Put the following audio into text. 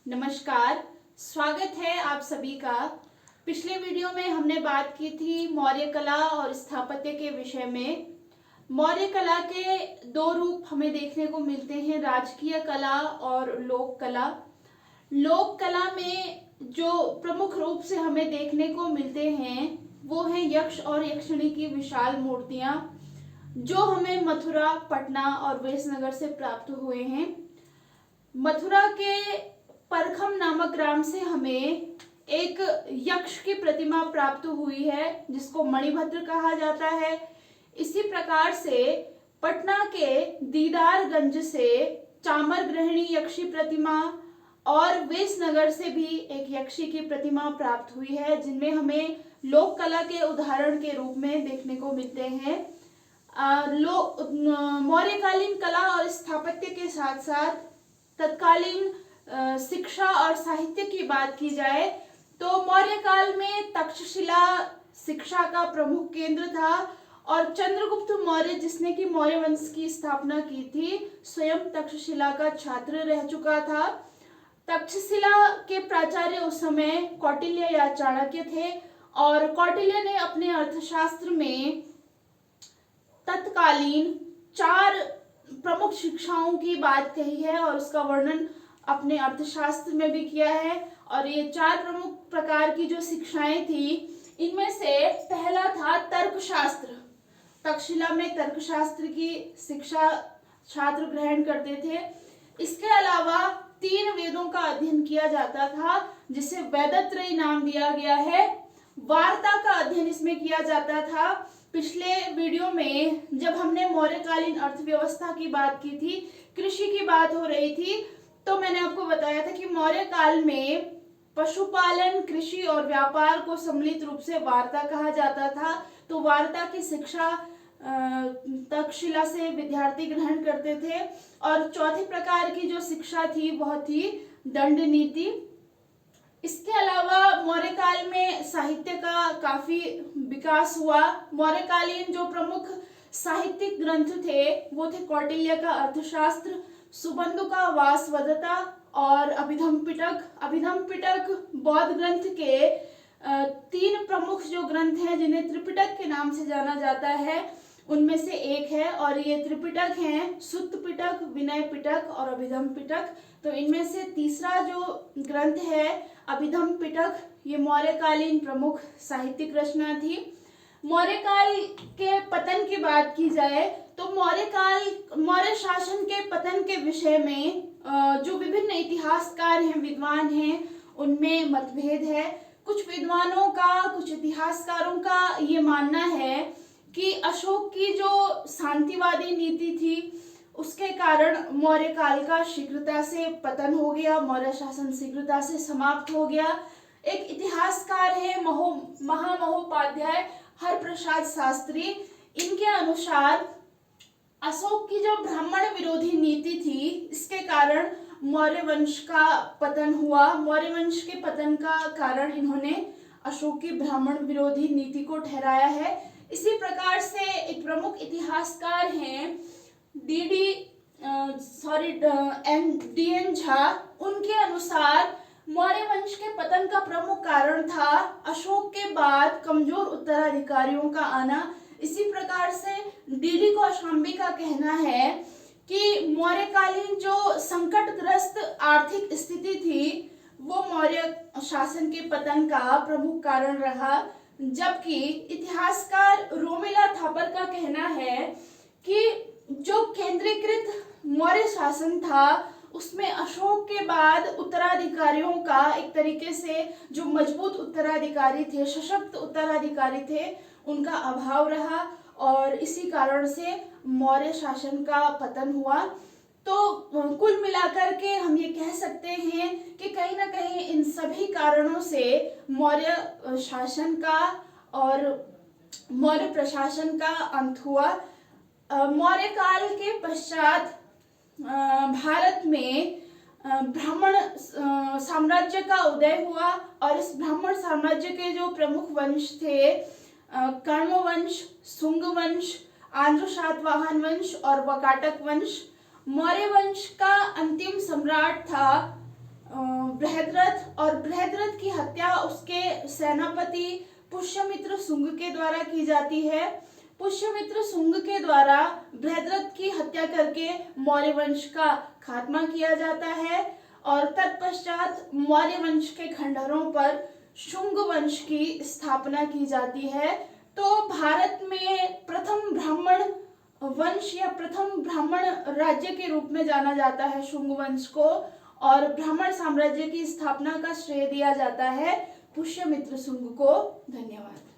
नमस्कार। स्वागत है आप सभी का। पिछले वीडियो में हमने बात की थी मौर्य कला और स्थापत्य के विषय में। मौर्य कला के दो रूप हमें देखने को मिलते हैं, राजकीय कला और लोक कला। लोक कला में जो प्रमुख रूप से हमें देखने को मिलते हैं वो है यक्ष और यक्षिणी की विशाल मूर्तियां, जो हमें मथुरा, पटना और वेशनगर से प्राप्त हुए हैं। मथुरा के परखम नामक ग्राम से हमें एक यक्ष की प्रतिमा प्राप्त हुई है, जिसको मणिभद्र कहा जाता है। इसी प्रकार से पटना के दीदारगंज से चामर ग्रहणी यक्षी प्रतिमा और वेशनगर से भी एक यक्षी की प्रतिमा प्राप्त हुई है, जिनमें हमें लोक कला के उदाहरण के रूप में देखने को मिलते हैं। मौर्यकालीन कला और स्थापत्य के साथ साथ तत्कालीन शिक्षा और साहित्य की बात की जाए तो मौर्य काल में तक्षशिला शिक्षा का प्रमुख केंद्र था और चंद्रगुप्त मौर्य, जिसने कि मौर्य वंश की स्थापना की थी, स्वयं तक्षशिला का छात्र रह चुका था। तक्षशिला के प्राचार्य उस समय कौटिल्य या चाणक्य थे और कौटिल्य ने अपने अर्थशास्त्र में तत्कालीन 4 प्रमुख शिक्षाओं की बात कही है और उसका वर्णन अपने अर्थशास्त्र में भी किया है। और ये 4 प्रमुख प्रकार की जो शिक्षाएं थी, इनमें से पहला था तर्कशास्त्र। तक्षशिला में तर्कशास्त्र की शिक्षा छात्र ग्रहण करते थे। इसके अलावा 3 वेदों का अध्ययन किया जाता था, जिसे वेदत्रयी नाम दिया गया है। वार्ता का अध्ययन इसमें किया जाता था। पिछले वीडियो में जब हमने मौर्यकालीन अर्थव्यवस्था की बात की थी, कृषि की बात हो रही थी, तो मैंने आपको बताया था कि मौर्य काल में पशुपालन, कृषि और व्यापार को सम्मिलित रूप से वार्ता कहा जाता था। तो वार्ता की शिक्षा तक्षशिला से विद्यार्थी ग्रहण करते थे। और चौथे प्रकार की जो शिक्षा थी वह थी दंड नीति। इसके अलावा मौर्य काल में साहित्य का काफी विकास हुआ। मौर्यकालीन जो प्रमुख साहित्यिक ग्रंथ थे वो थे कौटिल्य का अर्थशास्त्र, सुबंधु का वासवदत्ता और अभिधम पिटक। अभिधम पिटक बौद्ध ग्रंथ के 3 प्रमुख जो ग्रंथ हैं, जिन्हें त्रिपिटक के नाम से जाना जाता है, उनमें से एक है। और ये त्रिपिटक हैं सुत्त पिटक, विनय पिटक और अभिधम पिटक। तो इनमें से तीसरा जो ग्रंथ है अभिधम पिटक, ये मौर्यकालीन प्रमुख साहित्यिक रचना थी। मौर्य काल के पतन की बात की जाए तो मौर्य शासन के पतन के विषय में जो विभिन्न इतिहासकार हैं, विद्वान हैं, उनमें मतभेद है। कुछ विद्वानों का, कुछ इतिहासकारों का ये मानना है कि अशोक की जो शांतिवादी नीति थी उसके कारण मौर्य काल का शीघ्रता से पतन हो गया, मौर्य शासन शीघ्रता से समाप्त हो गया। एक इतिहासकार है महामहोपाध्याय हरप्रसाद शास्त्री। इनके अनुसार अशोक की जो ब्राह्मण विरोधी नीति थी, इसके कारण मौर्य वंश का पतन हुआ। मौर्य वंश के पतन का कारण इन्होंने अशोक की ब्राह्मण विरोधी नीति को ठहराया है। इसी प्रकार से एक प्रमुख इतिहासकार हैं D.N. झा। उनके अनुसार मौर्य वंश के पतन का प्रमुख कारण था अशोक के बाद कमजोर उत्तराधिकारियों का आना। इसी प्रकार से D.D. कौशाम्बी का कहना है कि मौर्यकालीन जो संकटग्रस्त आर्थिक स्थिति थी वो मौर्य शासन के पतन का प्रमुख कारण रहा। जबकि इतिहासकार रोमिला थापर का कहना है कि जो केंद्रीकृत मौर्य शासन था उसमें अशोक के बाद उत्तराधिकारियों का, एक तरीके से जो मजबूत उत्तराधिकारी थे, सशक्त उत्तराधिकारी थे, उनका अभाव रहा और इसी कारण से मौर्य शासन का पतन हुआ। तो कुल मिलाकर के हम ये कह सकते हैं कि कहीं ना कहीं इन सभी कारणों से मौर्य शासन का और मौर्य प्रशासन का अंत हुआ। मौर्य काल के पश्चात भारत में ब्राह्मण साम्राज्य का उदय हुआ और इस ब्राह्मण साम्राज्य के जो प्रमुख वंश थे, कण्व वंश, शुंग वंश, आंध्र सातवाहन वंश और वाकाटक वंश। मौर्य वंश का अंतिम सम्राट था बृहद्रथ, और बृहद्रथ की हत्या उसके सेनापति पुष्यमित्र शुंग के द्वारा की जाती है। पुष्यमित्र शुंग के द्वारा बृहद्रथ की हत्या करके मौर्य वंश का खात्मा किया जाता है और तत्पश्चात मौर्य वंश के खंडहरों पर शुंग वंश की स्थापना की जाती है। तो भारत में प्रथम ब्राह्मण वंश या प्रथम ब्राह्मण राज्य के रूप में जाना जाता है शुंग वंश को, और ब्राह्मण साम्राज्य की स्थापना का श्रेय दिया जाता है पुष्यमित्र शुंग को। धन्यवाद।